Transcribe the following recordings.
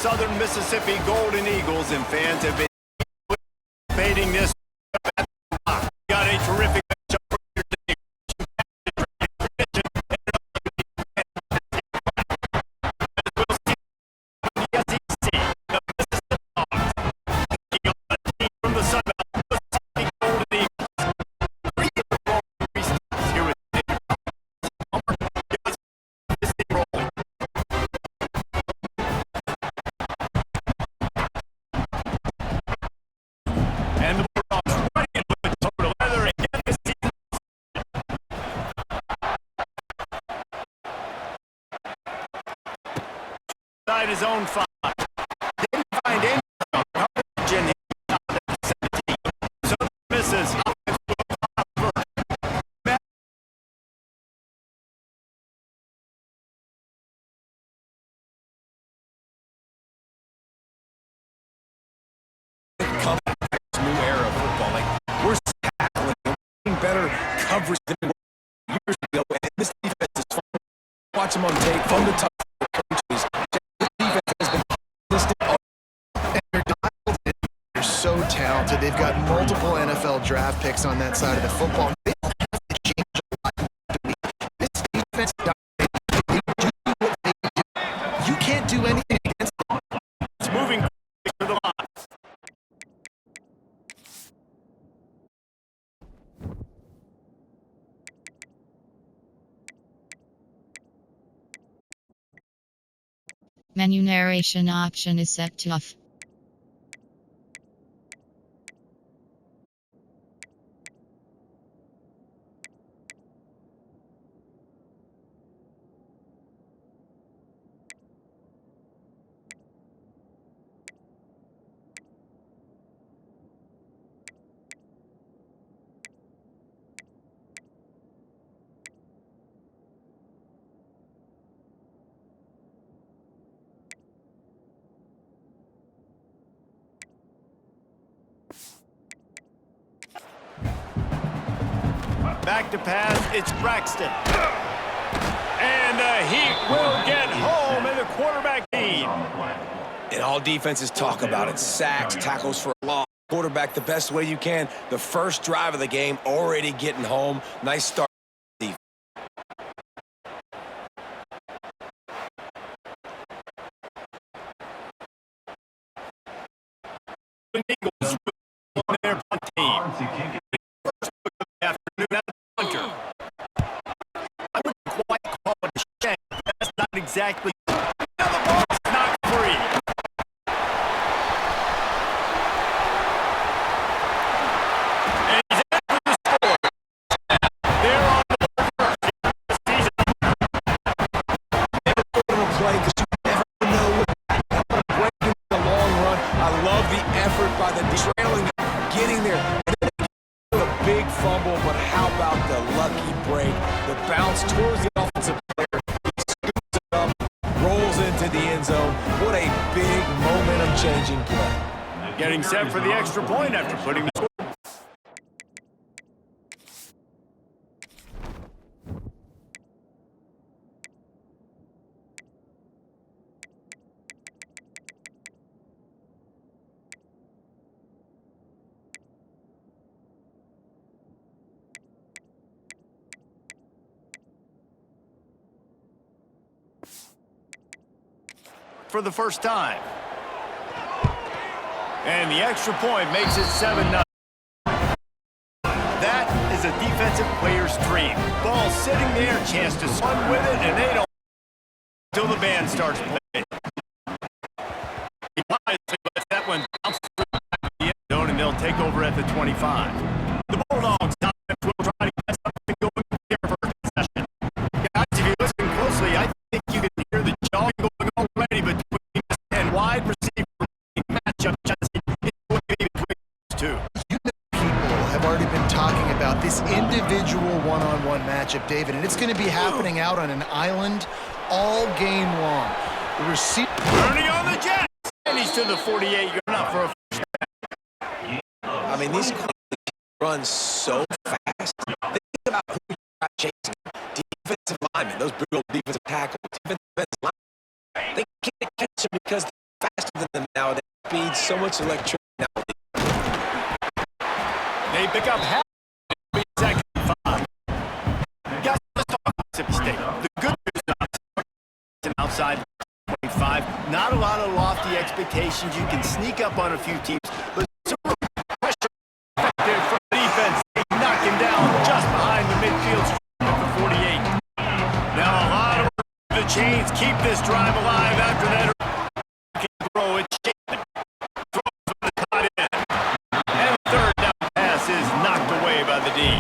Southern Mississippi Golden Eagles, and fans have been anticipating this. Got a terrific matchup for your day. From the Sun Belt, Mississippi Golden Eagles. Here with and the Bulldogs running it with the total leather again this season. Inside his own 5. Didn't find any coverage in the 17. So misses. New era of football. Like, we're tackling, we're better coverage than we were years ago. And this defense is fun. Watch them on tape from the top coaches. This defense has been consistent. And they're dialed in. They're so talented. They've got multiple NFL draft picks on that side of the football. They don't have to change a lot. This defense dominates. They do what they do. You can't do anything against them. It's moving to the line. Menu narration option is set to off. Back to pass, it's Braxton. And the Heat will get home in the quarterback lead. And all defenses talk about it. Sacks, tackles for a loss. Quarterback the best way you can. The first drive of the game, already getting home. Nice start. The Eagles on their punt team. Afternoon at the punter. I wouldn't quite call it a shank. That's not exactly. Now the ball's not free. And he's after the score. They're on the first season. Never play because you never know what breaking the long run. I love the effort by the trailing, getting there. A big fumble, but how about the lucky break? The bounce towards the offensive player. He scoops it up, rolls into the end zone. What a big momentum-changing play. Getting set for the extra point after putting the score. For the first time. And the extra point makes it 7-0. That is a defensive player's dream. Ball sitting there, chance to run with it, and they don't until the band starts playing. He wisely lets that one bounce through the end zone, and they'll take over at the 25. The Bulldogs will try to get something going here for possession. Guys, if you listen closely, I think you can hear the jawing going already between us and wide receiver matchup. Between these two. You know, people have already been talking about this individual one-on-one matchup, David, and it's going to be happening out on an island all game long. The receiver turning on the Jets, and he's to the 48. You're not for a first down. I mean, these run so fast. Think about who you're chasing. Defensive linemen, those big old defensive tackles, defensive linemen. They can't catch him because they're fast so much electricity now. They pick up half. Second and 5. Guys, let's talk about Mississippi State. The good news is outside 25. Not a lot of lofty expectations. You can sneak up on a few teams, but super pressure effective from the defense. They knock him down just behind the midfield stripe at the 48. Now a lot of work for the Chains. Keep this drive alive after that. Throw it, throws from the tight end. And third down pass is knocked away by the D.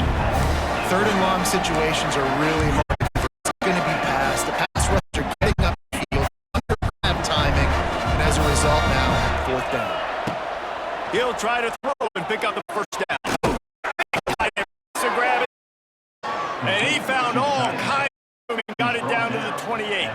Third and long situations are really hard. It's going to be passed. The pass rushers are getting up the field, under grab timing, and as a result now, fourth down. He'll try to throw and pick up the first down. To grab it. And he found all kinds of room and got it down to the 28.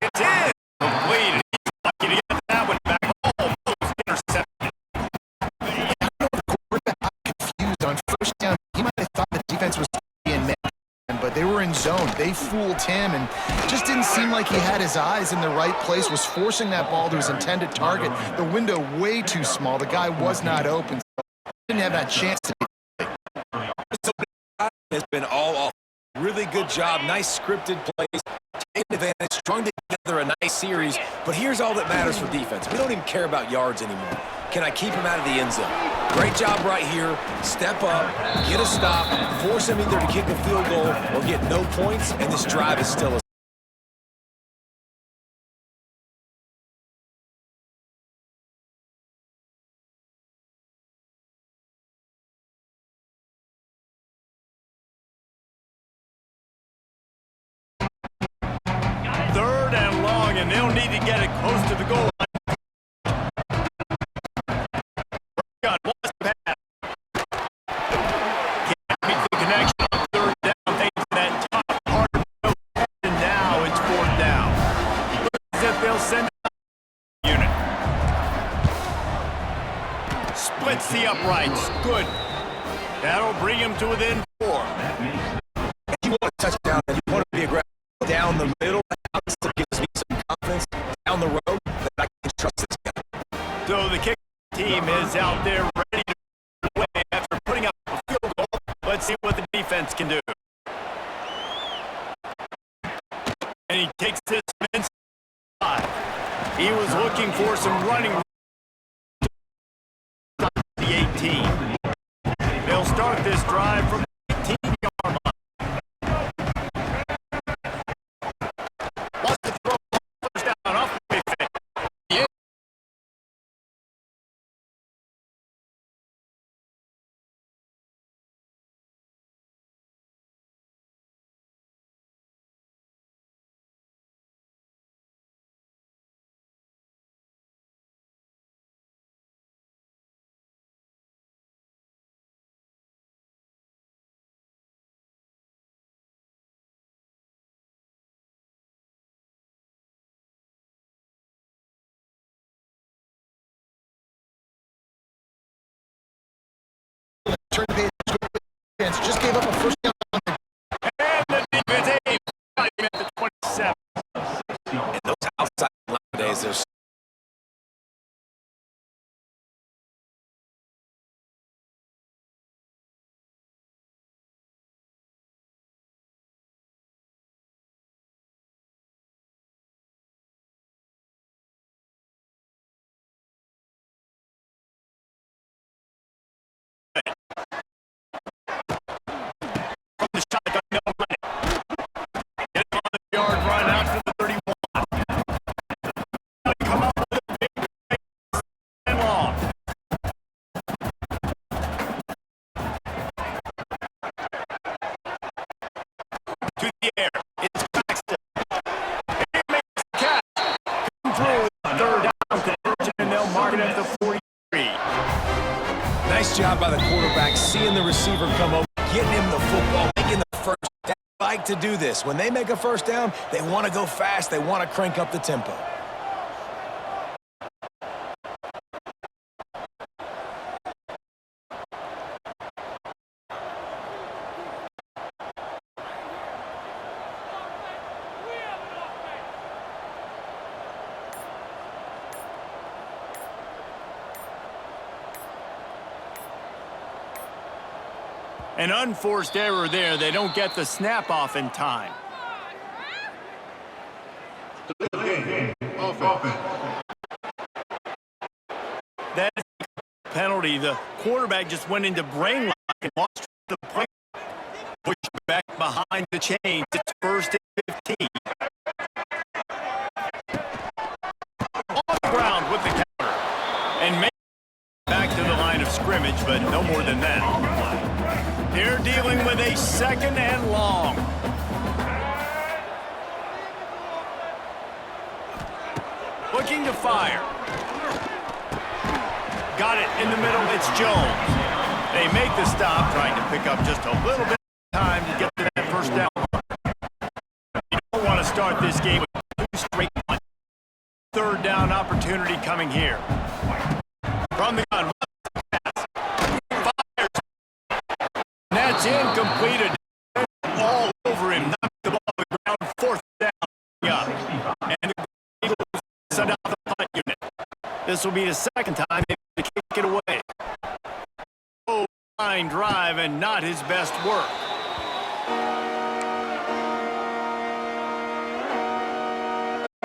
It's in. Complete. He's lucky to get that one back. Almost intercepted. Confused on first down. He might have thought the defense was in man, but they were in zone. They fooled him and just didn't seem like he had his eyes in the right place, was forcing that ball to his intended target. The window way too small. The guy was not open, so he didn't have that chance to be. Has been all off. Really good job. Nice scripted plays. Taking advantage. Strung together a nice series. But here's all that matters for defense. We don't even care about yards anymore. Can I keep him out of the end zone? Great job right here. Step up, get a stop, force him either to kick a field goal or get no points, and this drive is still a Third and long, and they'll need to get it close to the goal line. Got one pass. Can't make the connection on third down. Thanks to that top part of the field. And now it's fourth down. Looks as if they'll send a unit. Splits the uprights. Good. That'll bring him to within 4. you want a touchdown and you want to be aggressive down the middle. That gives me some confidence down the road that I can trust this guy. So the kick team is out there ready to play after putting up a field goal. Let's see what the defense can do. And he takes this inside. He was looking for some running. The 18. They'll start this drive from the 18-yard line. Wants to throw first down off the fake. Yeah. Turn the page. Just gave up a first down. And the defense aims at the 27. And those outside line days, there's From the shotgun, no running. Get him on the yard run out to the 31. Come up with a big and long. To the air. It's Paxton. He makes the catch. Come through. Third down conversion, and they'll mark it at the 43. nice job by the quarterback, seeing the receiver come over, getting him the football, making the first down. They like to do this. When they make a first down, they want to go fast. They want to crank up the tempo. An unforced error there. They don't get the snap off in time. That's a penalty. The quarterback just went into brain lock and lost the play. Push back behind the chains. It's first and 15. On the ground with the counter. And make back to the line of scrimmage, but no more than that. They're dealing with a second and long. Looking to fire. Got it in the middle. It's Jones. They make the stop, trying to pick up just a little bit of time to get to that first down. You don't want to start this game with 2 straight punts. Third down opportunity coming here. From the gun. Fires. And that's incomplete. All over him. Knocked the ball to the ground. Fourth down. Yeah. And the Eagles send out the punt unit. This will be the second time they kick it away. Oh, line drive and not his best work.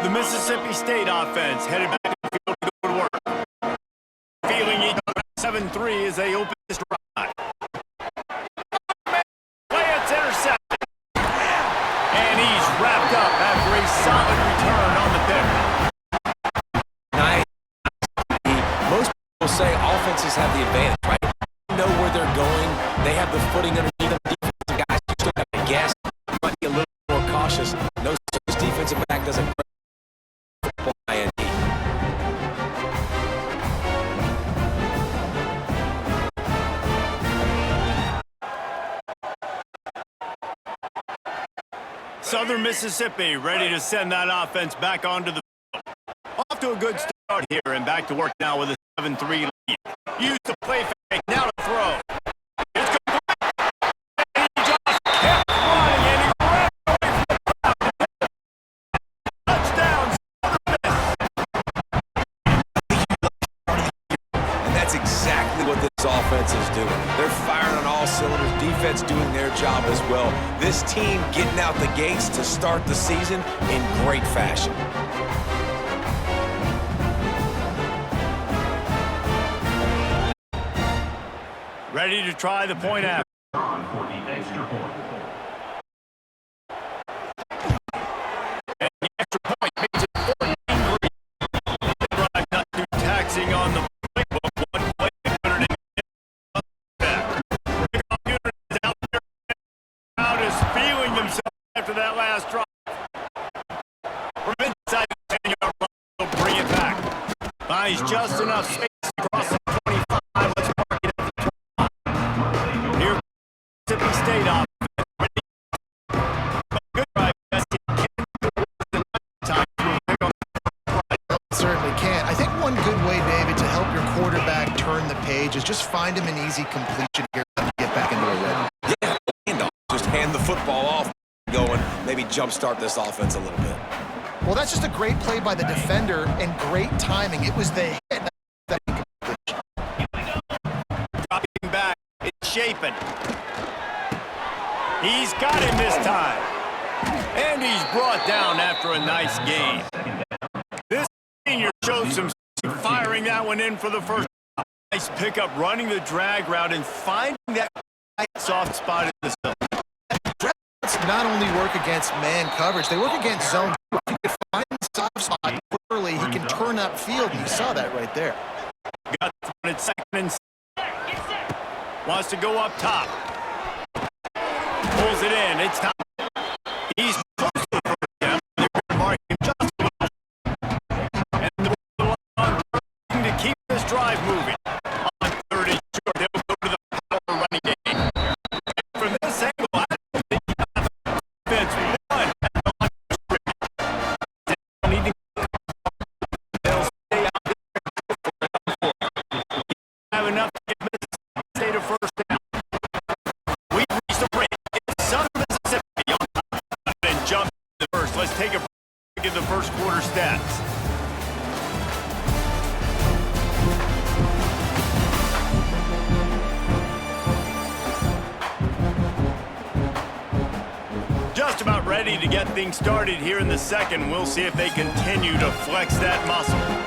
The Mississippi State offense headed back to the field to go to work. Feeling each other 7-3 as they open this drive. Play, it's intercepted. And he's wrapped up after a solid return on the pick. Most people say offenses have the advantage, right? They know where they're going. They have the footing underneath them. Defensive guys just have to guess. Might be a little more cautious. No defensive back doesn't play. Southern Mississippi ready to send that offense back onto the field. Off to a good start here and back to work now with a 7-3 lead. Use the play fake, now to throw. It's complete. And he just kept running and he ran away from the crowd. Touchdown, Southern Miss. And that's exactly what this offense is doing. They're firing on all cylinders, defense doing their job as well. This team getting out the gates to start the season in great fashion. Ready to try the point after. And the extra point makes it 14-3. The drive not too taxing on the playbook. One play unit back. The unit is out there. The crowd is feeling themselves after that last drive. From inside the 10-yard line, they'll bring it back. Buys just enough space across the 25. Let's mark it at the 20. Here, Mississippi State offense. Good drive. Certainly can. I think one good way, David, to help your quarterback turn the page is just find him an easy completion here and get back into a rhythm. Yeah, just hand the football off, going, maybe jumpstart this offense a little bit. Well, that's just a great play by the defender and great timing. It was the hit that Dropping back, it's Shapen. He's got him this time. And he's brought down after a nice gain. This senior showed some firing that one in for the first. Nice pickup, running the drag route and finding that soft spot in the zone. not only work against man coverage, they work against zone. If he can find the soft spot early, he can turn upfield, and you saw that right there. Got it second and wants to go up top. Pulls it in. It's time. He's close to the first down. They're marking just a little. And the line to keep this drive moving. On third and short, they'll go to the power running game. From this angle, I don't think you have the defense one at the line of scrimmage. They don't need to. They'll stay out there. Have enough to get Mississippi State a first down. We've reached the break. It's Southern Mississippi on top and jump to the first. Let's take a break at the first quarter stats. get things started here in the second. We'll see if they continue to flex that muscle.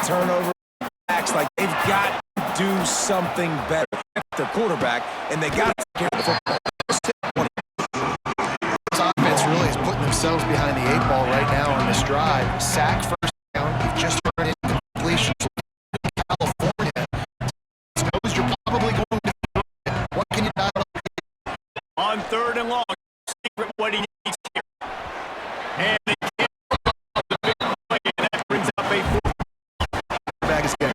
Turnover acts like they've got to do something better. Their quarterback, and they got to get the football. This offense really is putting themselves behind the 8 ball right now on this drive. Sack first down. You've just heard incompletion. California knows you're probably going to do it. What can you dial up? On 3rd and long, secret what he needs here. And they can't the big play, and that brings up a 4. Is getting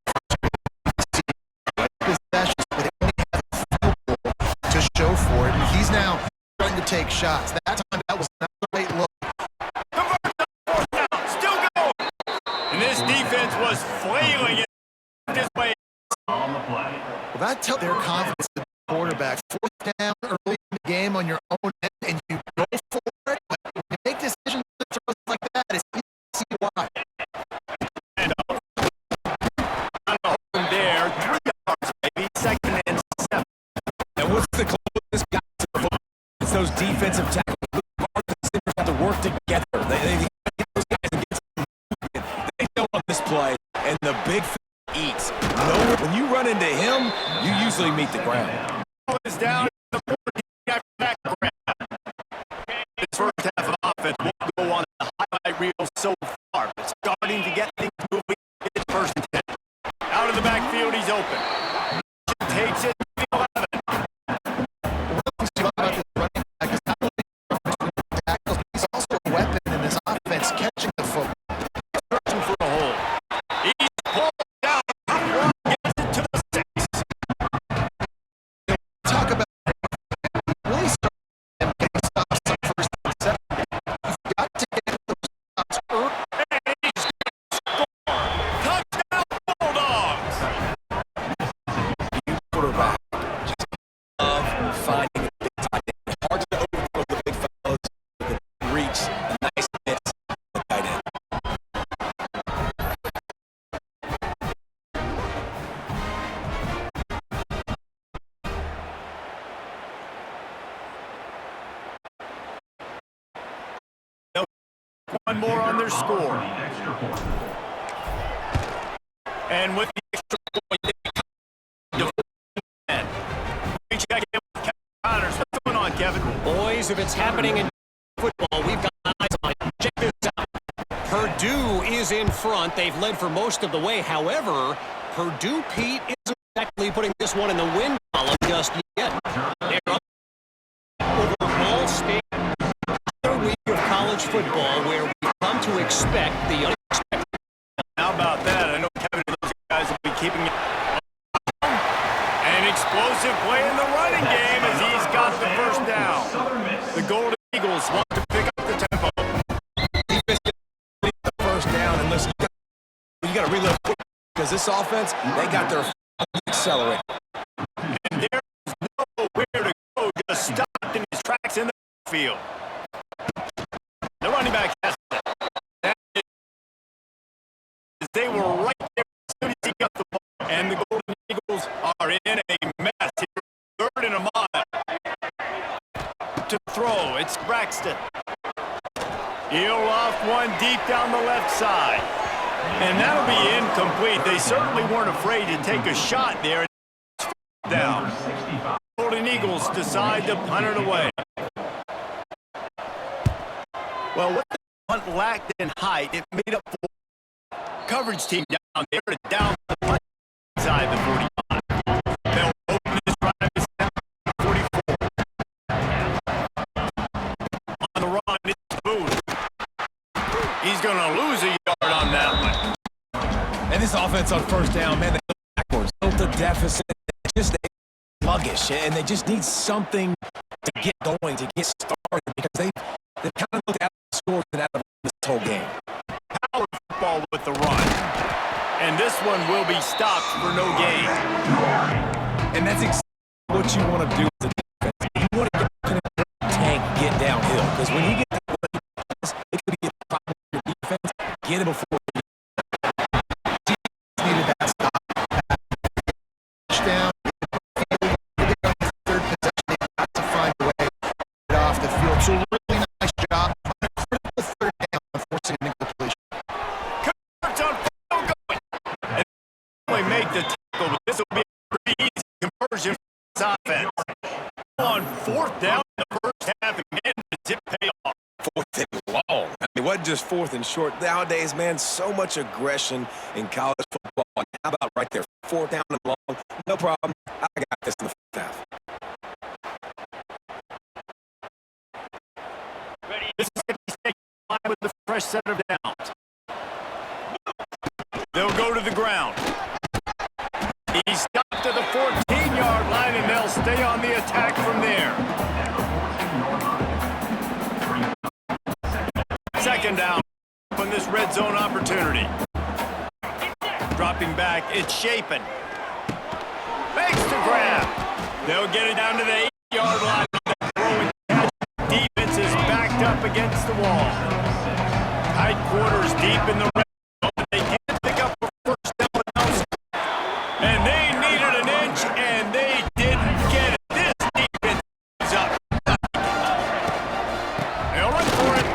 possessions, but they only have a field goal to show for it. And he's now starting to take shots. That time, that was not the right look. Still going. And this defense was flailing it this way on the play. Well, that tells their confidence to the quarterback. 4th down early in the game on your own end, and you go for it. But when you make decisions like that, it's easy to see why. And there, 3 yards, maybe, 2nd and 7. And what's the closest guy to the football? It's those defensive tackles. The receivers have to work together. They get those guys and get some movement. They go on this play, and the big eats. When you run into him, you usually meet the ground. Is down the 40 back grab. This first half of offense won't go on the highlight reel so far, but starting to get things moving. It's 1st and 10. Out of the backfield, he's open. Takes it to the 11. He's also a weapon in this offense, catching the football. Searching for a hole. He's pulled down. Gets it to the 6. Talk about really starting to get stops on 1st and 7. You've got to get those stops early. And he's going to score. Touchdown, Bulldogs. Quarterback just love finding the big tight end. Hard to overthrow the big fellows with the reach, a nice hit, the tight end. One more on their score. And with the extra point, we check in with Kevin Connors. What's going on, Kevin? Boys, if it's happening in football, we've got eyes on it. Check this out. Purdue is in front. They've led for most of the way. However, Purdue, Pete, isn't exactly putting this one in the win column just yet. They're up over Ball State. Another week of college football where we've come to expect the unexpected. How about that? I know Kevin and those guys will be keeping it. An explosive play in the running game as he's got the 1st down. The Golden Eagles want to pick up the tempo. Defense gets the 1st down, and listen, you got to reload because this offense, they got their accelerator. And there's nowhere to go, just stopped in his tracks in the field. The running back has it. They were right there as soon as he got the ball. And the Golden Eagles are in a mess here. 3rd and a mile. To throw, it's Braxton. He'll off one deep down the left side. And that'll be incomplete. They certainly weren't afraid to take a shot there. Down. Golden Eagles decide to punt it away. Well, what the punt lacked in height, it made up for coverage team down there to down the punt inside the 45. They'll open this drive is down 44. On the run, it's Booth. He's going to lose a yard on that one. And this offense on 1st down, man, they go backwards. Built the deficit. Just sluggish, and they just need something to get going, to get started, because they kind of looked out the scores and out of this whole game. Power football with the run. And this one will be stopped for no gain. And that's exactly what you want to do as a defense. You want to it before. Needed that stop. Touchdown. Third possession. They got to find a way to get off the field. So really nice job on a critical third down, forcing an incompletion. Converts on field goal. And only make the tackle, but this will be a pretty easy conversion for this offense. On fourth down in the first half, again, does it pay off? Fourth and long. I mean, it wasn't just fourth and short. Nowadays, man, so much aggression in college football. And how about right there, fourth down and long? No problem. I got this in the first half. Mississippi State with the fresh set of downs. They'll go to the ground. He's got to the 14-yard line, and they'll stay on the attack from there. Second down on this red zone opportunity. Dropping back, it's Shapen. Makes the grab. They'll get it down to the 8-yard line. Throwing catch. Defense is backed up against the wall. Tight quarters deep in the red zone. They can't pick up a first down. And they needed an inch, and they didn't get it. This defense is up. They'll run for it.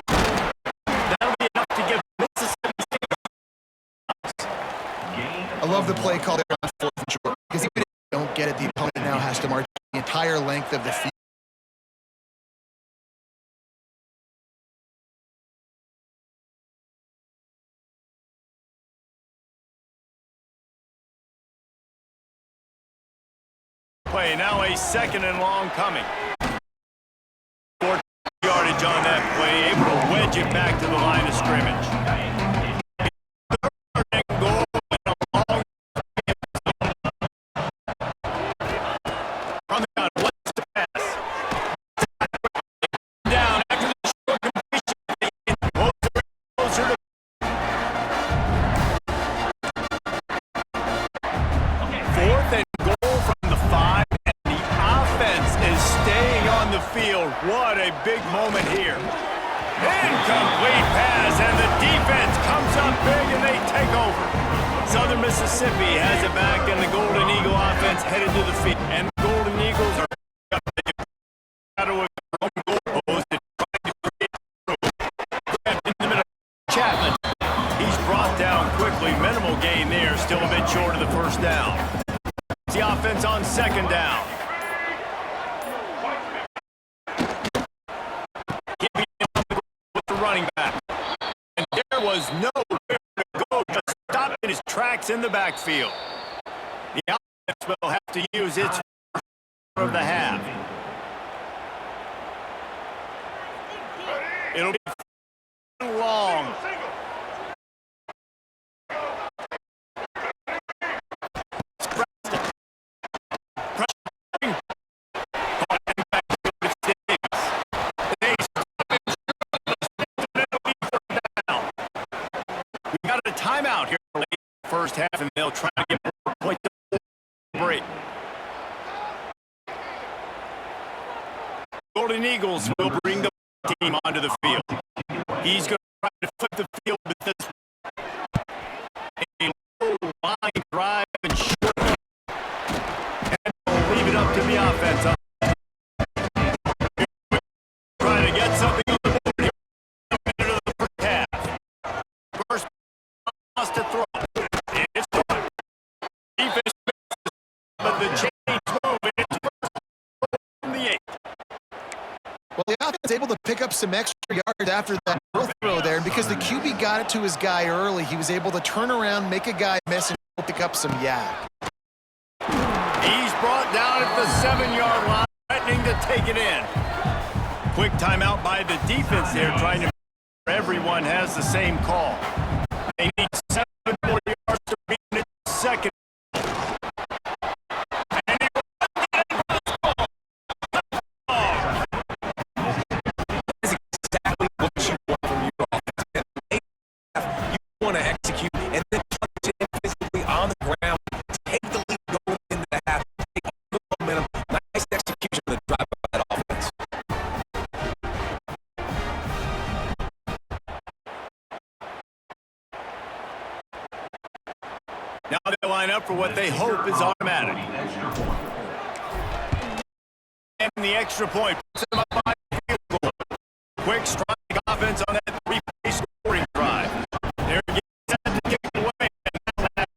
That'll be enough to give Mississippi State. I love the play call there on fourth and short, because even if you don't get it, the opponent now has to march the entire length of the field. Play now, a second and long coming. 4 yardage on that play, able to wedge it back to the line of scrimmage. Third and goal and a long coming on, what's the pass? Down after the short completion. Closer to fourth and goal from the 5, and the offense is staying on the field. What a big moment here. Incomplete pass, and the defense comes up big, and they take over. Southern Mississippi has it back, and the Golden Eagle offense headed to the field. And the Golden Eagles are out of a goalpost and trying to create room. In the middle, Chapman. He's brought down quickly. Minimal gain there, still a bit short of the first down. The offense on second down. Keeping him with the running back. And there was nowhere to go, just stopped in his tracks in the backfield. The offense will have to use its first of the half. It'll be long. Timeout here in the first half, and they'll try to get more points to break. Golden Eagles will bring the team onto the field. He's going to try to flip the field with this a low line drive and short. And they'll leave it up to the offense. Trying to get something on the board here in the first half. First to throw. It's good. Defense, but the chains move, and it's first from the 8. Well, the offense was able to pick up some extra yards after that throw there, and because the QB got it to his guy early, he was able to turn around, make a guy miss, and pick up some yak. He's brought down at the 7-yard line, threatening to take it in. Quick timeout by the defense there, trying to make sure everyone has the same call. They need 7 more yards to be in the second. That's exactly what you want from your offense. You want to execute and then punch it physically on the ground. Take the lead going into the half. Take the momentum. Nice execution of the drive by that offense. up for what they hope is automatic. And the extra point puts them up by a field goal. Quick strike offense on that three-play scoring drive. They're getting set to kick it away, and that'll have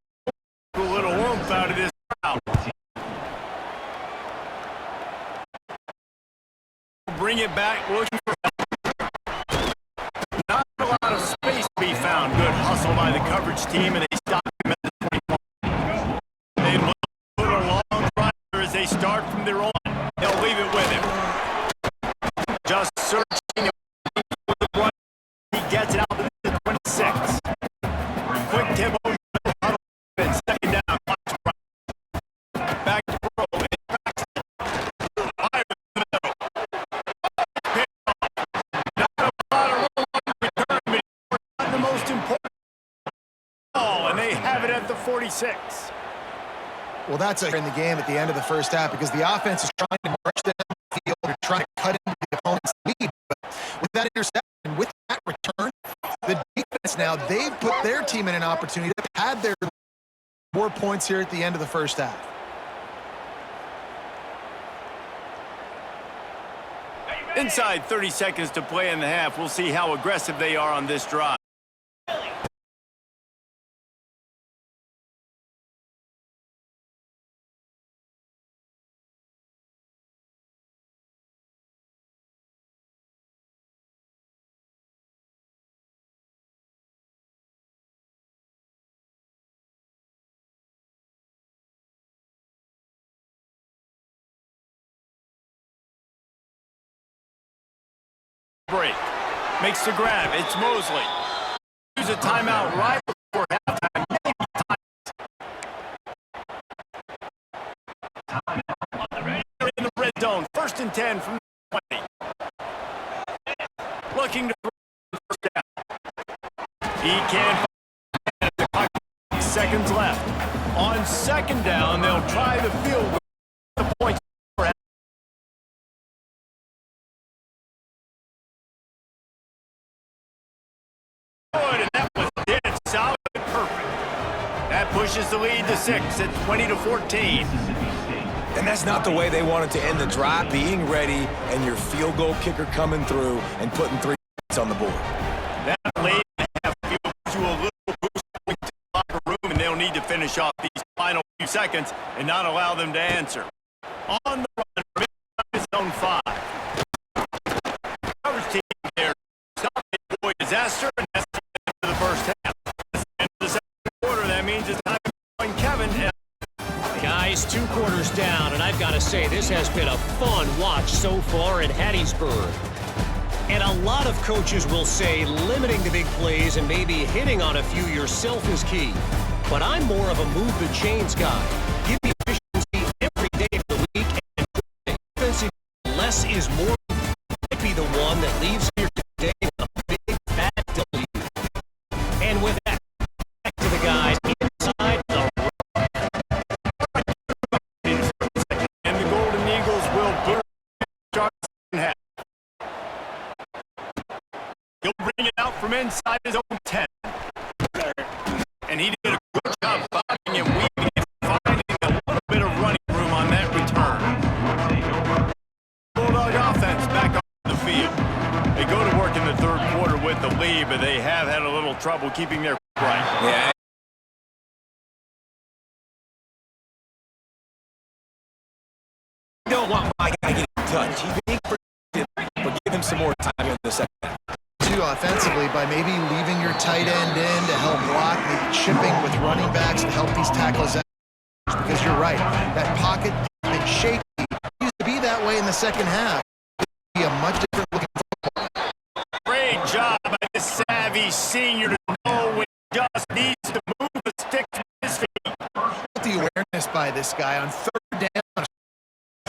a little warmth out of this crowd. Bring it back, looking for not a lot of space to be found. Good hustle by the coverage team, and they stop him at the 21. They look for a long drive as they start from their own. They'll leave it with him. Just searching for the run. He gets it out to the 26. Quick tempo, and second down. Back to Pro. Fire in the middle. Not a lot of room on the return, but not the most important ball, and they have it at the 46. Well, that's in the game at the end of the first half because the offense is trying to march down the field. They're trying to cut into the opponent's lead. But with that interception, with that return, the defense now, they've put their team in an opportunity to pad their 4 points here at the end of the first half. Inside 30 seconds to play in the half. We'll see how aggressive they are on this drive. Break. Makes the grab. It's Mosley. Use a timeout right before halftime. They're in the red zone. 1st and 10 from the 20. Looking to throw the first down. He can't find the clock. Seconds left. On 2nd down, they'll try the field goal. The points. And that was dead solid and perfect. That pushes the lead to 6 at 20-14. And that's not the way they wanted to end the drive, being ready and your field goal kicker coming through and putting 3 points on the board. That late half gives you a little boost to the locker room, and they'll need to finish off these final few seconds and not allow them to answer. On the run from inside zone 5. Coverage team there. Stop it, boy, disaster, and that's the end of the first half. That's the end of the second quarter. That means it's time for Kevin. Guys, 2 quarters down, and I've got to say, this has been a fun watch so far in Hattiesburg. And a lot of coaches will say limiting the big plays and maybe hitting on a few yourself is key. But I'm more of a move the chains guy. Give me efficiency every day of the week, and defensive less is more might be the one that leaves here today with a big fat W. And with that, back to the guys inside the And the Golden Eagles will start the second half. He'll bring it out from inside his own 10. And he did a good job blocking and weaving and finding a little bit of running room on that return. Bulldog offense back on the field. They go to work in the third quarter with the lead, but they have had a little trouble keeping their right. Yeah. You don't want my guy getting touched. He's being protected, but give him some more time in the second half. Offensively by maybe leaving your tight end in to help block, maybe chipping with running backs to help these tackles out. Because you're right, that pocket has been shaky. It used to be that way in the second half. It would be a much different looking football. Great job by the savvy senior to know when he just needs to move the stick to his feet. The awareness by this guy on 3rd down.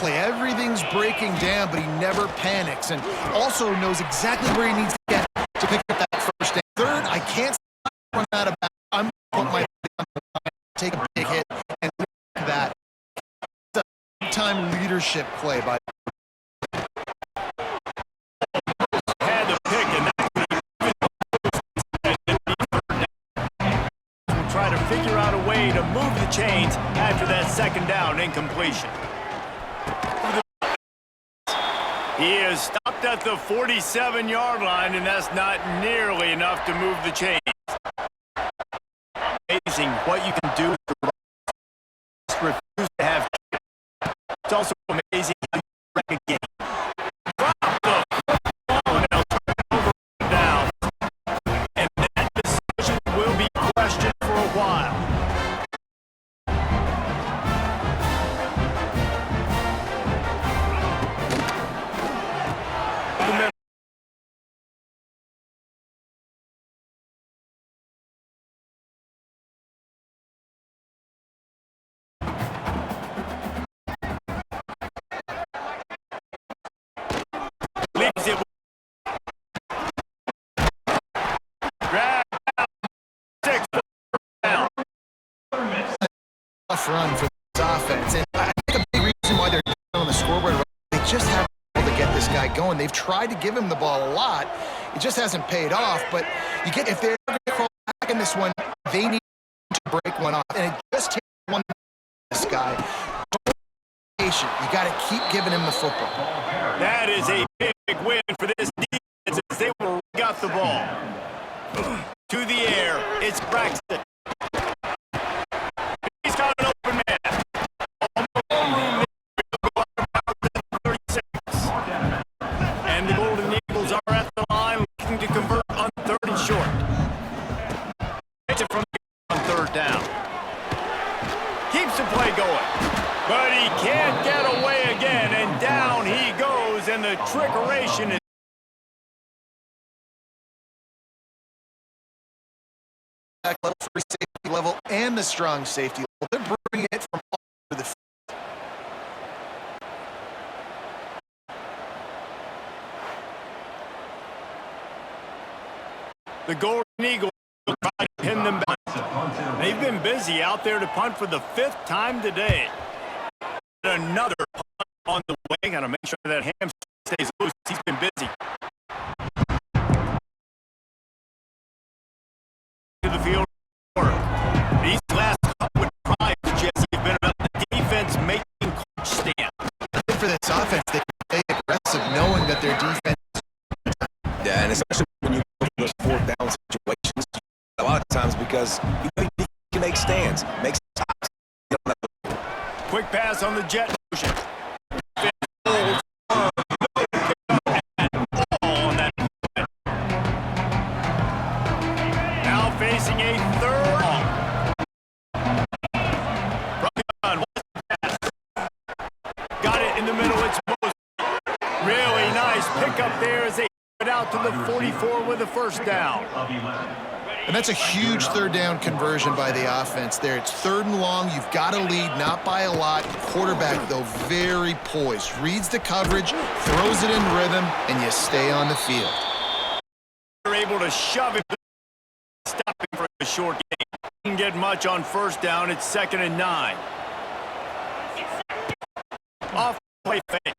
Everything's breaking down, but he never panics and also knows exactly where he needs to get to pick up that first down. 3rd, I can't run out of bounds. I'm going to put my feet on the line, take a big hit, and look at that. It's a time leadership play by had the pick, and we'll try to figure out a way to move the chains second down incompletion. He is stopped at the 47-yard line, and that's not nearly enough to move the chains. Amazing what you can do with the right. Refuse to have. It's also amazing how you wreck a game. Drop the football, and they'll turn it over and down. And that decision will be questioned for a while. Leaves it. Drag down. 6 down. Tough run for this offense, and I think a big reason why they're down on the scoreboard, they just haven't been able to get this guy going. They've tried to give him the ball a lot. It just hasn't paid off, but you get if they're going to crawl back in this one, they need to break one off, and it just takes one. This guy, patient. You got to keep giving him the football. That is a big win for this defense as they will got the ball. To the air, it's Braxton. He's got an open man. And the Golden Eagles are at the line looking to convert on 3rd and short. It's it from on 3rd down. Keeps the play going. But he can't get away again, and down he goes, and the trickeration is Level 3 safety level and the strong safety level. They're bringing it from all over the field. the Golden Eagles will try to pin them back. They've been busy out there to punt for the 5th time today. Another punt on the way. Got to make sure that hamstring stays loose. He's been busy. To the field work. These last couple of drives, Jesse, have been about the defense making coach stand. For this offense, they play aggressive, knowing that their defense. Yeah, and especially when you go to those 4th down situations, a lot of times because you can make stands, make stops. Quick pass on the jet motion. Now facing a 3rd long. Got it in the middle. It's Moses. Really nice pickup there as they get out to the 44 with a 1st down. And that's a huge 3rd down conversion by the offense there. It's 3rd and long. You've got to lead, not by a lot. Quarterback, though, very poised. Reads the coverage, throws it in rhythm, and you stay on the field. They're able to shove it, stopping for a short game. Didn't get much on 1st down. It's 2nd and 9. Off play fake.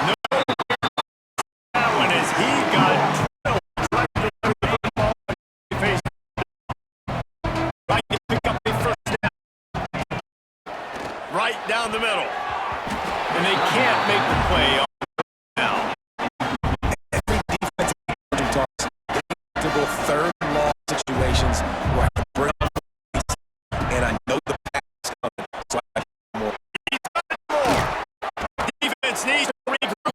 No. That one is he got right to pick up the 1st down. Right down the middle. And they can't make the play on now. Every defensive to go 3rd and long situations where I can bring and I know the pass is coming. So I more. Defense needs to regroup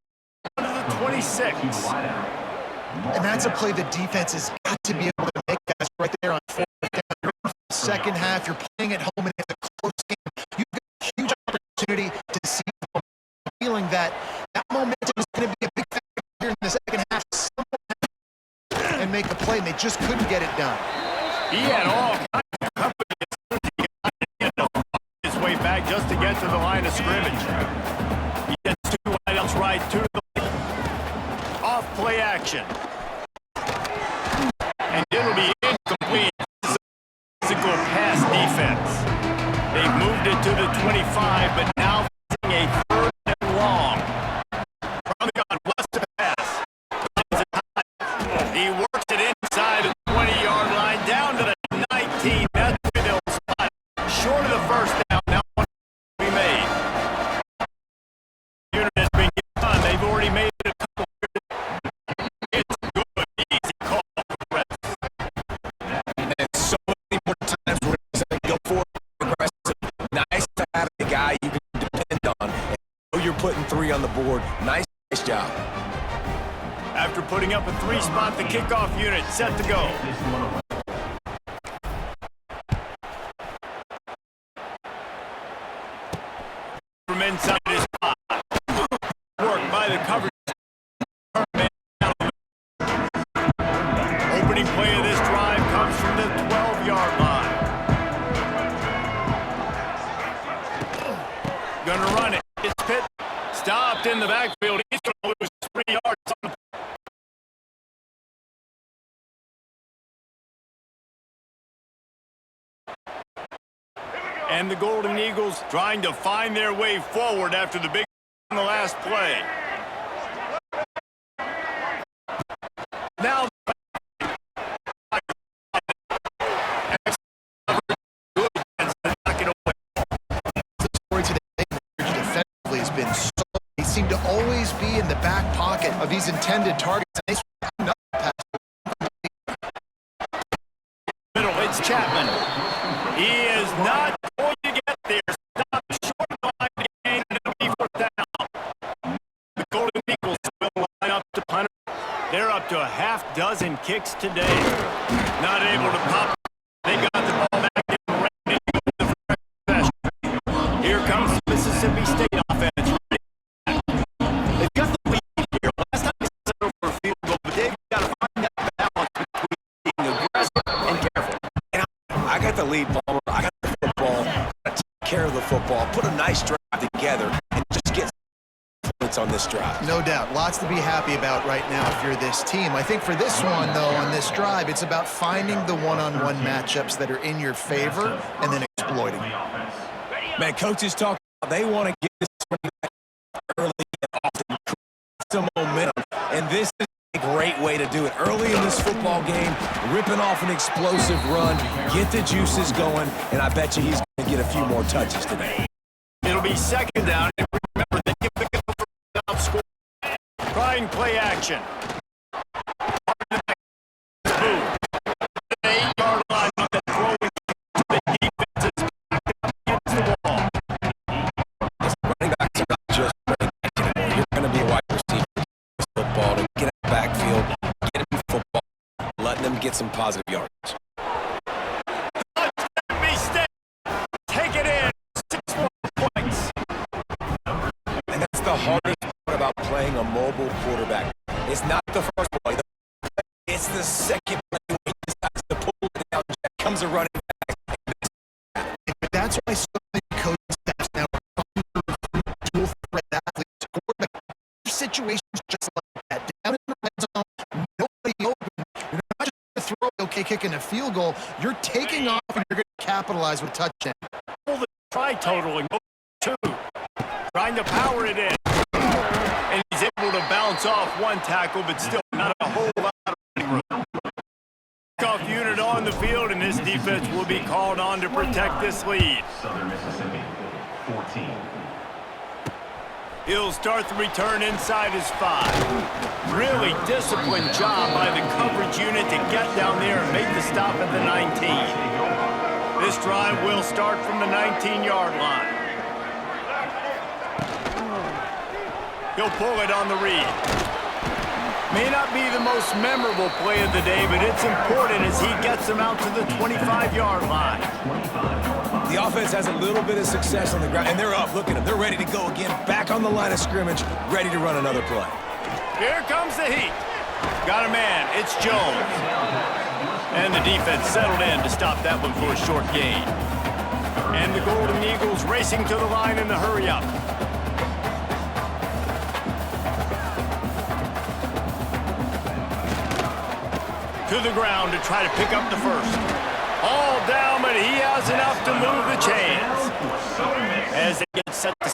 under the 26. And that's a play the defense has got to be able to make. That's right there on 4th down. You're in the 2nd half. You're playing at home, and it's a close game. You've got a huge opportunity to see feeling that momentum is going to be a big factor here in the 2nd half. And make the play, and they just couldn't get it done. He had all kinds of company his way back just to get to the line of scrimmage. He gets 2 wideouts right to the off play action. And it'll be incomplete. Physical pass defense. They've moved it to the 25, but now facing a 3rd and long. From the gun, wants to pass. He works it inside the 20-yard line down to the 19. That's where they'll spot. Short of the 1st. job. After putting up a 3-spot, the kickoff unit set to go. From inside his spot. Work by the coverage. Opening play of this drive comes from the 12-yard line. Gonna run it. It's Pitt. Stopped in the backfield. He's gonna lose 3 yards. And the Golden Eagles trying to find their way forward after the big on the last play. Now defensively has been so. He seemed to always be in the back pocket of these intended targets. Middle, it's Chapman. He is not going to get there. Stop short of the line again, and it'll be 4th down. The Golden Eagles will line up to punt. They're up to a half dozen kicks today. Not able to pop. They got the ball back in the range of the first possession. Here comes the Mississippi State offense. They've got the lead here. Last time they set over a field goal, but they've got to find that balance between being aggressive and careful. I got the lead, Palmer. I got the football. I take care of the football. Put a nice drive together and just get points on this drive. No doubt. Lots to be happy about right now if you're this team. I think for this one, though, on this drive, it's about finding the one-on-one matchups that are in your favor and then exploiting. Man, coaches talk about they want to get this running back early and often, some momentum, and this is a great way to do it. Early in this football game, ripping off an explosive run, get the juices going, and I bet you he's going to get a few more touches today. It'll be 2nd down, and remember, they give the go for out score. Trying play action. Boom. 8-yard line on the throwing. The defense is back up against the wall. Running backs are not just running backs anymore. You're going to be a wide receiver. Football to get in the backfield, get him football, letting them get some positive yards. Take it in. 6 more points. And that's the hardest part about playing a mobile quarterback. It's not the first play. It's the second play when he decides to pull it down. Comes a running back. But that's why so many coaching staffs now are dual threat athletes. Quarterback situations just like that. Down in the red zone, nobody open. You're not just going to throw okay, kicking a field goal. You're taking off and you're going to capitalize with touchdown. Pull the try totaling 2. Trying to power it in. And he's able to bounce off one tackle, but still not a whole lot of running room. Kickoff unit on the field, and this defense will be called on to protect this lead. Southern Mississippi, 14. He'll start the return inside his 5. Really disciplined job by the coverage unit to get down there and make the stop at the 19. This drive will start from the 19-yard line. He'll pull it on the read. May not be the most memorable play of the day, but it's important as he gets them out to the 25-yard line. The offense has a little bit of success on the ground, and they're up. Look at them. They're ready to go again. Back on the line of scrimmage, ready to run another play. Here comes the heat. Got a man. It's Jones. And the defense settled in to stop that one for a short gain. And the Golden Eagles racing to the line in the hurry-up. To the ground to try to pick up the first. All down, but he has enough to move the chains. As they get set to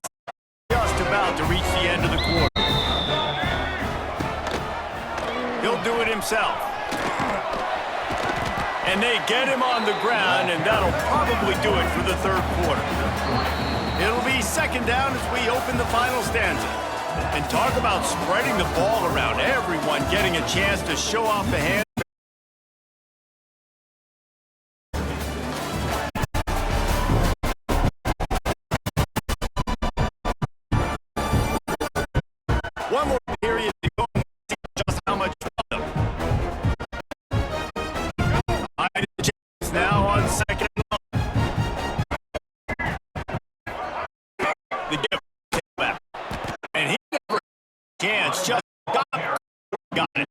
just about to reach the end of the quarter. He'll do it himself. And they get him on the ground, and that'll probably do it for the 3rd quarter. It'll be 2nd down as we open the final stanza. And talk about spreading the ball around. Everyone getting a chance to show off the hand. One more here chance. Just got it.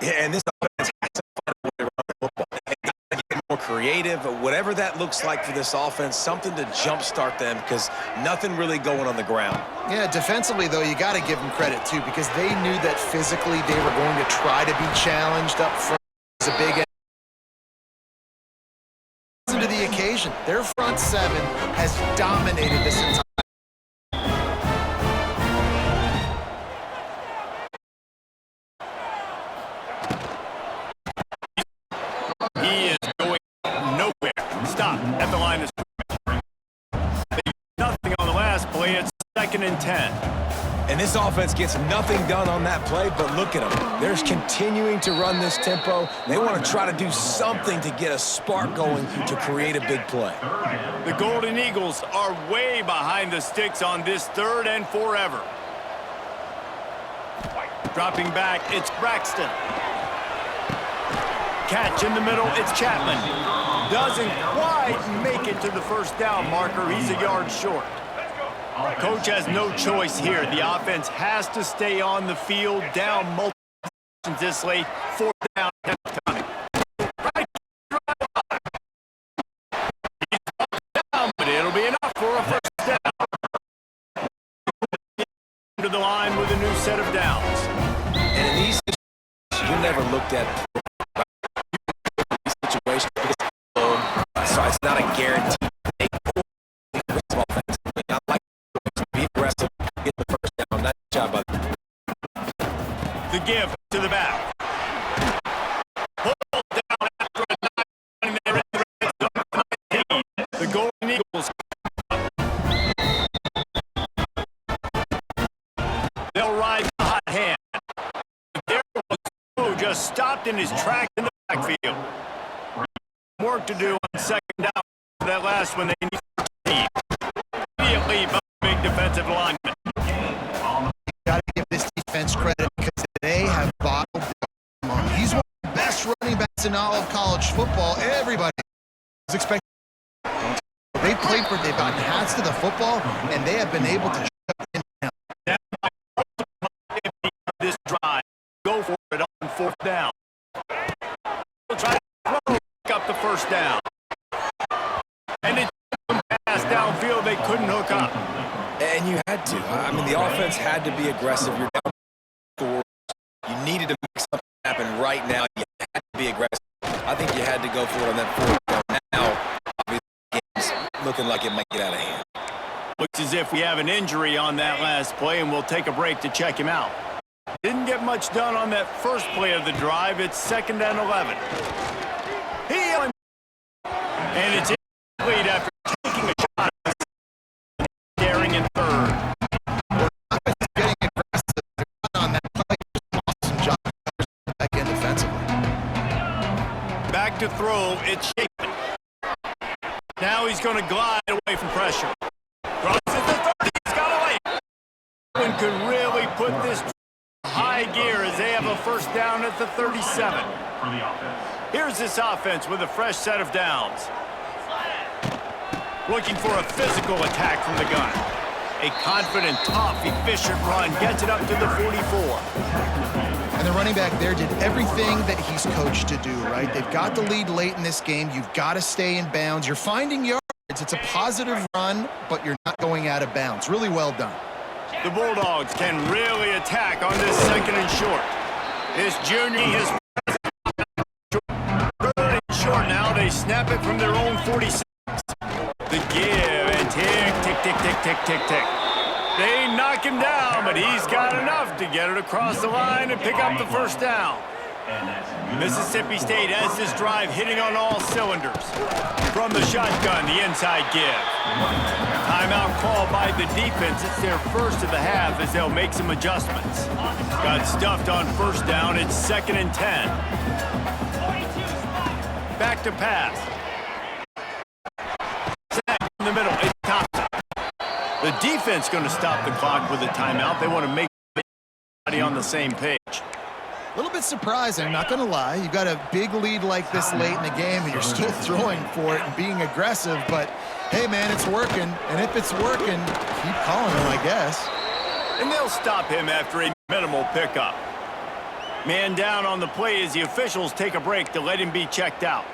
Yeah, and this offense has to find a way to run the football. They got to get more creative, whatever that looks like for this offense, something to jumpstart them because nothing really going on the ground. Yeah, defensively, though, you got to give them credit, too, because they knew that physically they were going to try to be challenged up front. It was a big to the occasion. Their front seven has dominated this entire. He is going nowhere. Stop at the line of scrimmage. They did nothing on the last play. It's 2nd and 10. And this offense gets nothing done on that play, but look at them. They're continuing to run this tempo. They want to try to do something to get a spark going to create a big play. The Golden Eagles are way behind the sticks on this 3rd and forever. Dropping back, it's Braxton. Catch in the middle, it's Chapman. Doesn't quite make it to the first down marker. He's a yard short. Coach has no choice here. The offense has to stay on the field, down multiple possessions this late. 4th down coming. Right down, but it'll be enough for a first down. To the line with a new set of downs. And in these situations, you never looked at situations because so it's not a guarantee. The give to the back. Pull down after a 9 there in the red zone. The Golden Eagles. They'll ride the hot hand. There was just stopped in his track in the backfield. Work to do on 2nd down. That last one they need to team. Immediately by the big defensive lineman. Got to give this defense credit because they have bottled him up. He's one of the best running backs in all of college football. Everybody is expecting. They played for, they've gotten hats to the football, and they have been able to shut him down. This drive, go for it on 4th down. We'll try to pick up the first down. And it passed downfield, they couldn't hook up. And you had to. I mean, the offense had to be aggressive. You're down 4. You needed to make something happen right now. You had to be aggressive. I think you had to go for it on that 4th down. Now, obviously, the game's looking like it might get out of hand. Looks as if we have an injury on that last play, and we'll take a break to check him out. Didn't get much done on that first play of the drive. It's 2nd and 11. And it's incomplete after taking a shot. Daring in 3rd. Getting aggressive on that play. Awesome job back in defensively. Back to throw, it's Shapen. Now he's going to glide away from pressure. Crosses the 30, he's got a lane. One could really put this high gear as they have a first down at the 37. For the offense. Here's this offense with a fresh set of downs. Looking for a physical attack from the gun. A confident, tough, efficient run gets it up to the 44. And the running back there did everything that he's coached to do, right? They've got the lead late in this game. You've got to stay in bounds. You're finding yards. It's a positive run, but you're not going out of bounds. Really well done. The Bulldogs can really attack on this 2nd and short. This junior is short now. They snap it from their own 46. The give and tick, tick, tick, tick, tick, tick, tick. They knock him down, but he's got enough to get it across the line and pick up the first down. Mississippi State has this drive hitting on all cylinders. From the shotgun, the inside give. Timeout called by the defense. It's their first of the half as they'll make some adjustments. Got stuffed on first down. It's 2nd and 10. Back to pass. Snap in the middle. It's Thompson. The defense going to stop the clock with a timeout. They want to make everybody on the same page. A little bit surprising, not going to lie. You've got a big lead like this late in the game, and you're still throwing for it and being aggressive. But, hey, man, it's working. And if it's working, keep calling them, I guess. and they'll stop him after a minimal pickup. Man down on the play as the officials take a break to let him be checked out.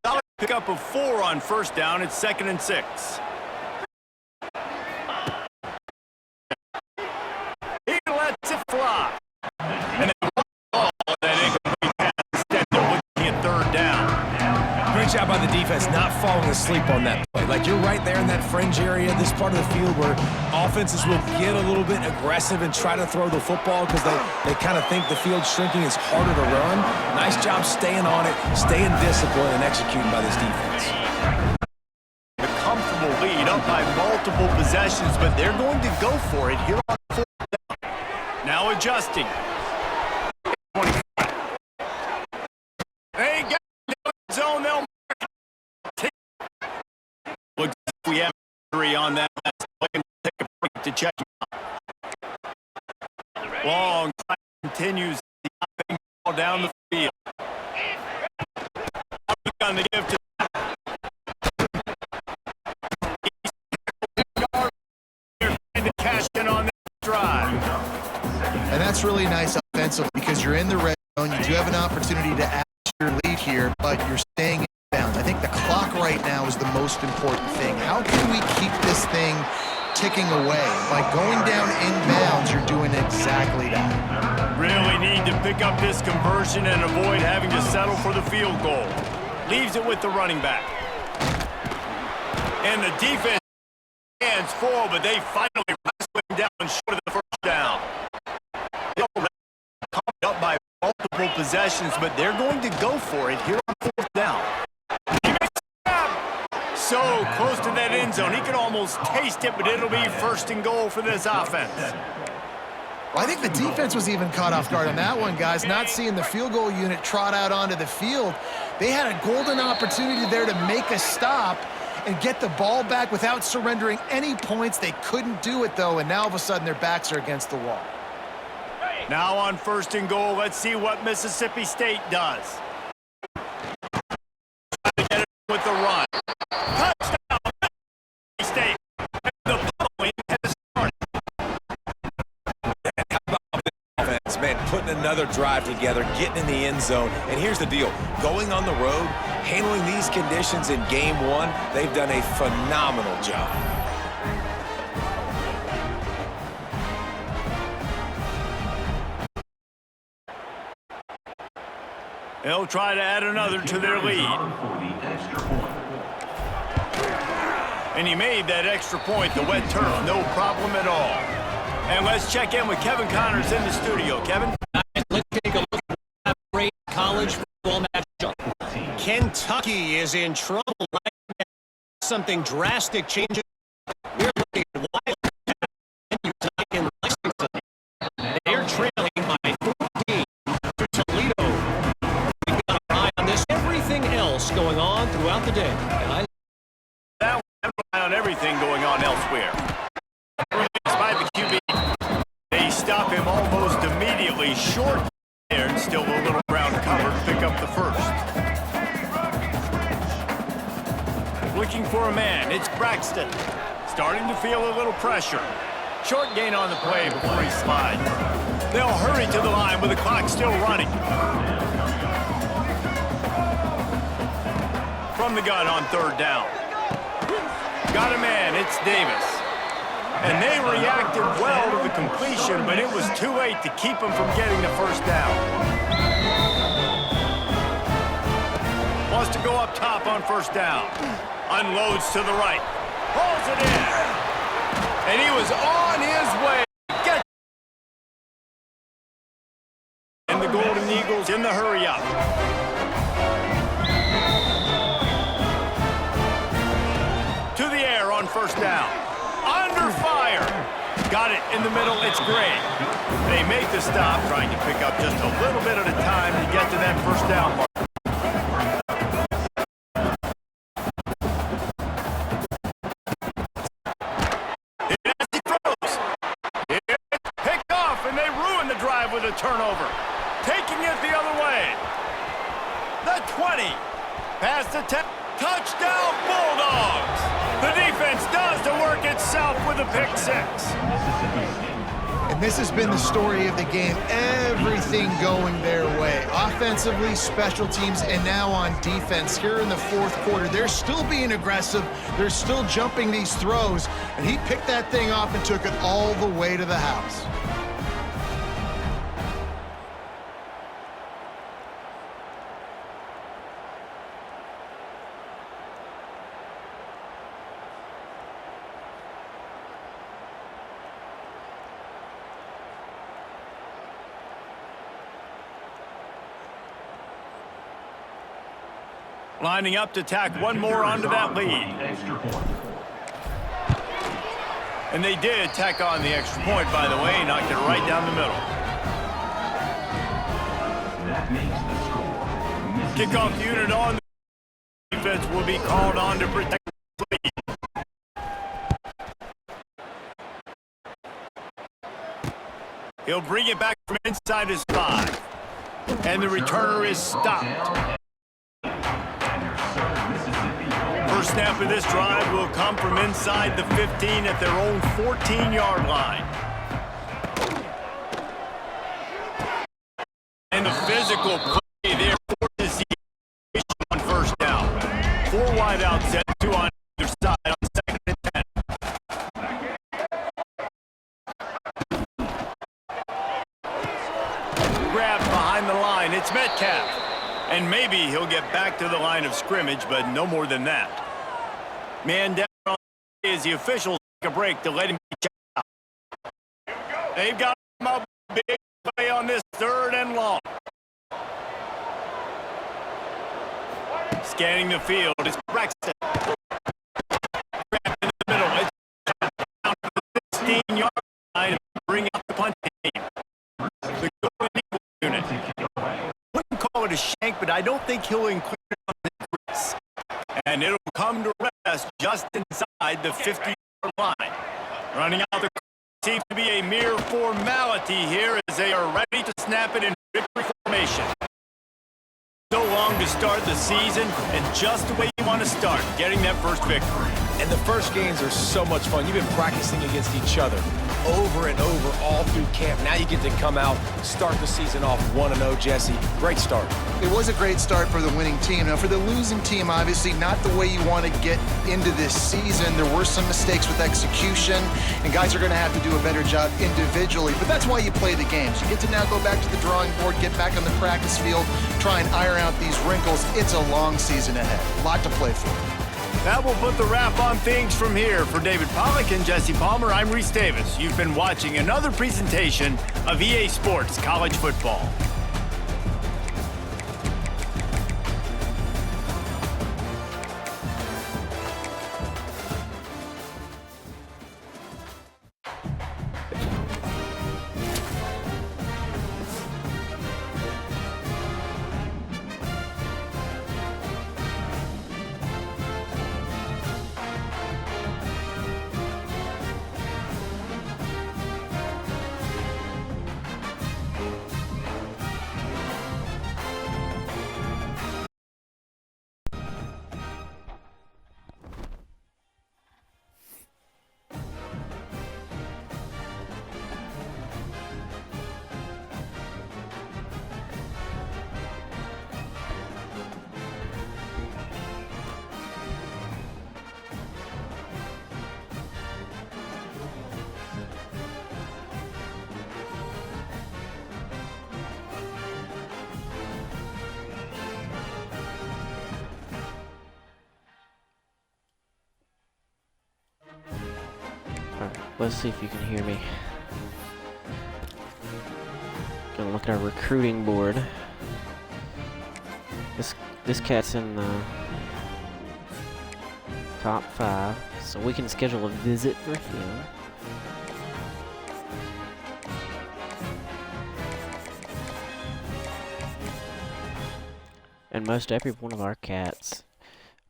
Solid pickup of 4 on first down. It's 2nd and 6. He lets it fly. And then that incomplete pass instead of looking at 3rd down. Great job by the defense not falling asleep on that play. Like, you're right there in that fringe area, this part of the field where offenses will get a little bit aggressive and try to throw the football because they kind of think the field's shrinking. It's harder to run. Nice job staying on it, staying disciplined, and executing by this defense. A comfortable lead up by multiple possessions, but they're going to go for it here on 4th down. Now adjusting. 25. They got the zone. They'll looks like we have three on that last play. Take a break to check him out. Long time continues the upping ball down the field. On the give to to cash in on this drive. And that's really nice offensively because you're in the red zone. You do have an opportunity to add to your lead here, but you're staying inbound. I think the clock right now is the most important thing. How can we keep this thing ticking away? By going down inbounds, you're doing exactly that. Really need to pick up this conversion and avoid having to settle for the field goal. Leaves it with the running back. And the defense hands full, but they finally wrestle him down short of the first down. They'll come up by multiple possessions, but they're going to go for it here on 4th down. He makes a grab. So close to that end zone. He can almost taste it, but it'll be 1st and goal for this offense. Well, I think the defense was even caught off guard on that one, guys. Not seeing the field goal unit trot out onto the field. They had a golden opportunity there to make a stop and get the ball back without surrendering any points. They couldn't do it, though, and now all of a sudden their backs are against the wall. Now on 1st and goal, let's see what Mississippi State does. Try to get it with the run. Touchdown, Mississippi State. The following has started. How about this offense, man, putting another drive together, getting in the end zone. And here's the deal. Going on the road, handling these conditions in game 1, they've done a phenomenal job. They'll try to add another to their lead. And he made that extra point, the wet turf, no problem at all. And let's check in with Kevin Connors in the studio. Kevin? Let's take a look at that great college football matchup. Kentucky is in trouble right now. Something drastic changes. We're looking at Utah in Lexington. They're trailing by 14 to Toledo. We've got an eye on this. Everything else going on throughout the day. And I Now we have an eye on everything going on elsewhere. By the QB, they stop him almost immediately short there, and still a little ground cover to pick up the first. Looking for a man, it's Braxton. Starting to feel a little pressure. Short gain on the play before he slides. They'll hurry to the line with the clock still running. From the gun on 3rd down. Got a man, it's Davis. And they reacted well to the completion, but it was too late to keep him from getting the first down. Wants to go up top on 1st down. Unloads to the right. Pulls it in. And he was on his way. Get. And the Golden Eagles in the hurry up. To the air on 1st down. Under fire. Got it in the middle. It's great. They make the stop, trying to pick up just a little bit at a time to get to that 1st down mark. With a turnover. Taking it the other way. The 20. Past the 10. Touchdown, Bulldogs! The defense does the work itself with a pick six. And this has been the story of the game. Everything going their way. Offensively, special teams, and now on defense. Here in the fourth quarter, they're still being aggressive. They're still jumping these throws. And he picked that thing off and took it all the way to the house. Lining up to tack one more onto that lead. Extra point. And they did tack on the extra point, by the way, knocked it right down the middle. That makes the score. Kickoff unit on. The defense will be called on to protect the lead. He'll bring it back from inside his 5. And the returner is stopped. First snap of this drive will come from inside the 15 at their own 14-yard line. And the physical play there forces the on first down. 4 wide out set, 2 on either side on 2nd and 10. Grabbed behind the line, it's Metcalf. And maybe he'll get back to the line of scrimmage, but no more than that. Man down on as the officials take a break to let him check out. They've got him up big play on this 3rd and long. Scanning the field, it's Braxton. Grabbed in the middle, it's down to the 16-yard line and bring out the punt team. The unit. Wouldn't call it a shank, but I don't think he'll include it on the crease. And it'll come to rest just inside the 50-yard line. Running out the seems to be a mere formality here as they are ready to snap it in victory formation. So long to start the season, and just the way you want to start, getting that first victory. And the first games are so much fun. You've been practicing against each other over and over all through camp. Now you get to come out, start the season off 1-0, Jesse. Great start. It was a great start for the winning team. Now, for the losing team, obviously not the way you want to get into this season. There were some mistakes with execution, and guys are going to have to do a better job individually. But that's why you play the games. You get to now go back to the drawing board, get back on the practice field, try and iron out these wrinkles. It's a long season ahead. A lot to play for. That will put the wrap on things from here. For David Pollack and Jesse Palmer, I'm Reese Davis. You've been watching another presentation of EA Sports College Football. Let's see if you can hear me. Gonna look at our recruiting board. This cat's in the top 5, so we can schedule a visit for him. And most every one of our cats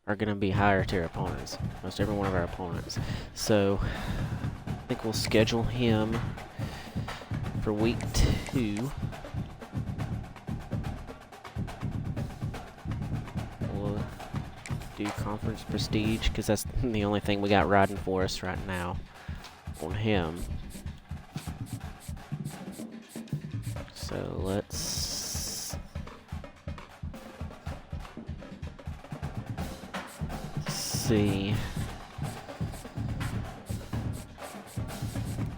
are gonna be higher tier opponents. Most every one of our opponents. So I think we'll schedule him for week 2. We'll do conference prestige because that's the only thing we got riding for us right now on him. So let's see.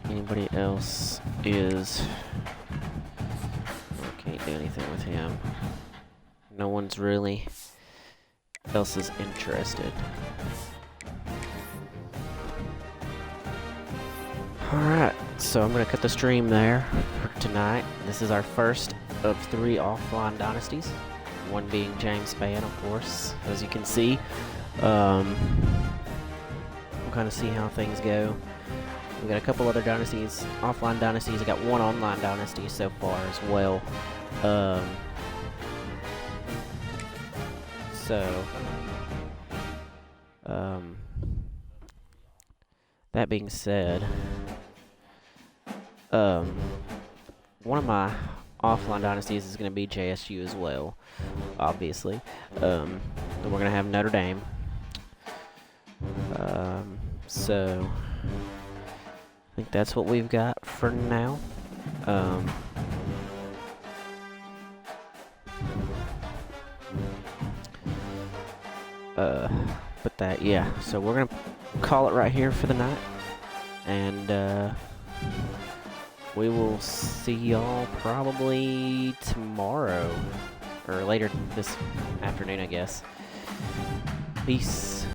Anybody else is... Can't do anything with him. No one's really else is interested. Alright, so I'm gonna cut the stream there for tonight. This is our first of 3 offline dynasties. One being James Spann, of course, as you can see. We'll kind of see how things go. We got a couple other dynasties, offline dynasties. I got one online dynasty so far as well. That being said, one of my offline dynasties is going to be JSU as well, obviously. Then we're going to have Notre Dame. So I think that's what we've got for now. But that, yeah. So we're gonna call it right here for the night, and we will see y'all probably tomorrow or later this afternoon, I guess. Peace.